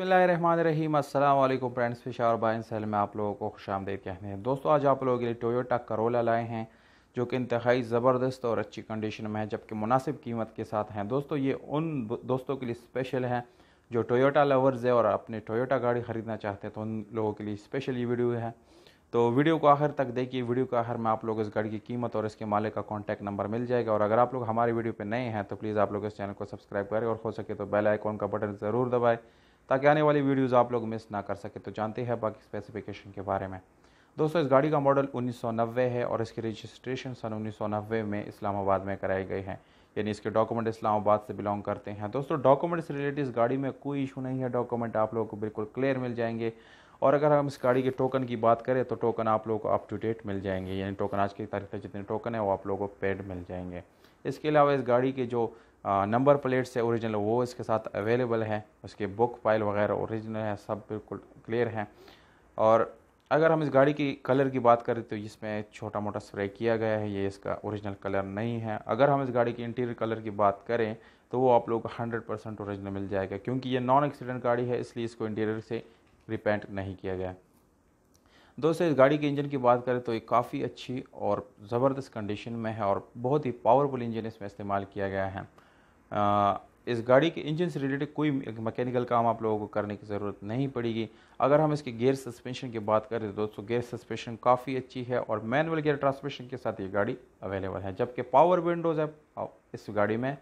बिस्मिल्लाहिर्रहमानिर्रहीम। अस्सलाम वालेकुम फ्रेंड्स, फिशार बाइन सेल में आप लोगों को खुशामदीद कहते हैं। दोस्तों, आज आप लोगों के लिए टोयोटा करोला लाए हैं जो कि इंतहाई ज़बरदस्त और अच्छी कंडीशन में है, जबकि मुनासिब कीमत के साथ हैं। दोस्तों, ये उन दोस्तों के लिए स्पेशल है जो टोयोटा लवर्स है और अपने टोयोटा गाड़ी ख़रीदना चाहते हैं, तो उन लोगों के लिए स्पेशल ये वीडियो है। तो वीडियो को आखिर तक देखिए। वीडियो के आखिर में आप लोग इस गाड़ी की कीमत और इसके मालिक का कॉन्टैक्ट नंबर मिल जाएगा। और अगर आप लोग हमारी वीडियो पे नए हैं तो प्लीज़ आप लोग इस चैनल को सब्सक्राइब करें और हो सके तो बेल आइकॉन का बटन ज़रूर दबाएं ताकि आने वाली वीडियोज़ आप लोग मिस ना कर सके। तो जानते हैं बाकी स्पेसिफिकेशन के बारे में। दोस्तों, इस गाड़ी का मॉडल 1990 है और इसकी रजिस्ट्रेशन सन 1990 में इस्लामाबाद में कराई गई है, यानी इसके डॉक्यूमेंट इस्लामाबाद से बिलोंग करते हैं। दोस्तों, डॉक्यूमेंट से रिलेटेड इस गाड़ी में कोई इशू नहीं है। डॉक्यूमेंट आप लोगों को बिल्कुल क्लियर मिल जाएंगे। और अगर हम इस गाड़ी के टोकन की बात करें तो टोकन आप लोगों को अप टू डेट मिल जाएंगे, यानी टोकन आज की तारीख तक जितने टोकन है वो आप लोगों को पेड मिल जाएंगे। इसके अलावा इस गाड़ी के जो नंबर प्लेट्स है ओरिजिनल वो इसके साथ अवेलेबल है। उसके बुक फाइल वगैरह ओरिजिनल है, सब बिल्कुल क्लियर हैं। और अगर हम इस गाड़ी की कलर की बात करें तो इसमें छोटा मोटा स्प्रे किया गया है, ये इसका ओरिजिनल कलर नहीं है। अगर हम इस गाड़ी की इंटीरियर कलर की बात करें तो वो आप लोगों को 100% ओरिजिनल मिल जाएगा, क्योंकि ये नॉन एक्सीडेंट गाड़ी है, इसलिए इसको इंटीरियर से रिपेंट नहीं किया गया। दोस्तों, इस गाड़ी के इंजन की बात करें तो ये काफ़ी अच्छी और ज़बरदस्त कंडीशन में है और बहुत ही पावरफुल इंजन इसमें इस्तेमाल किया गया है। इस गाड़ी के इंजन से रिलेटेड कोई मैकेनिकल काम आप लोगों को करने की ज़रूरत नहीं पड़ेगी। अगर हम इसके गियर सस्पेंशन की बात करें तो दोस्तों गियर सस्पेंशन काफ़ी अच्छी है और मैनुअल गियर ट्रांसमिशन के साथ ये गाड़ी अवेलेबल है, जबकि पावर विंडोज़ है इस गाड़ी में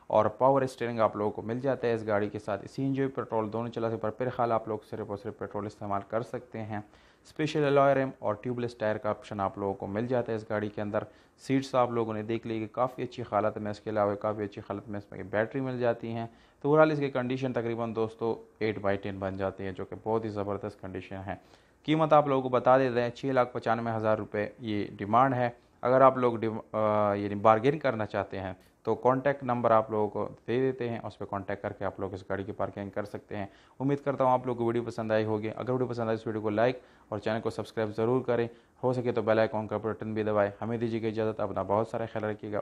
और पावर स्टीयरिंग आप लोगों को मिल जाता है इस गाड़ी के साथ। सीएनजी पेट्रोल दोनों चला सकते, पर फिलहाल आप लोग सिर्फ और सिर्फ पेट्रोल इस्तेमाल कर सकते हैं। स्पेशल अलॉय रिम और ट्यूबलेस टायर का ऑप्शन आप लोगों को मिल जाता है इस गाड़ी के अंदर। सीट्स आप लोगों ने देख ली कि काफ़ी अच्छी हालत में, इसके अलावा काफ़ी अच्छी हालत में इसमें बैटरी मिल जाती हैं। तो ओवरऑल इसकी कंडीशन तकरीबन दोस्तों 8/10 बन जाती है, जो कि बहुत ही ज़बरदस्त कंडीशन है। कीमत आप लोगों को बता देते हैं, 6,95,000 रुपये ये डिमांड है। अगर आप लोग यानी बार्गेन करना चाहते हैं तो कॉन्टैक्ट नंबर आप लोगों को दे देते हैं, उस पर कॉन्टैक्ट करके आप लोग इस गाड़ी की पार्किंग कर सकते हैं। उम्मीद करता हूँ आप लोग को वीडियो पसंद आई होगी। अगर वीडियो पसंद आई इस वीडियो को लाइक और चैनल को सब्सक्राइब ज़रूर करें। हो सके तो बेल आइकॉन का बटन भी दबाएं। हमें दीजिए इजाज़त, अपना बहुत सारा ख्याल रखिएगा।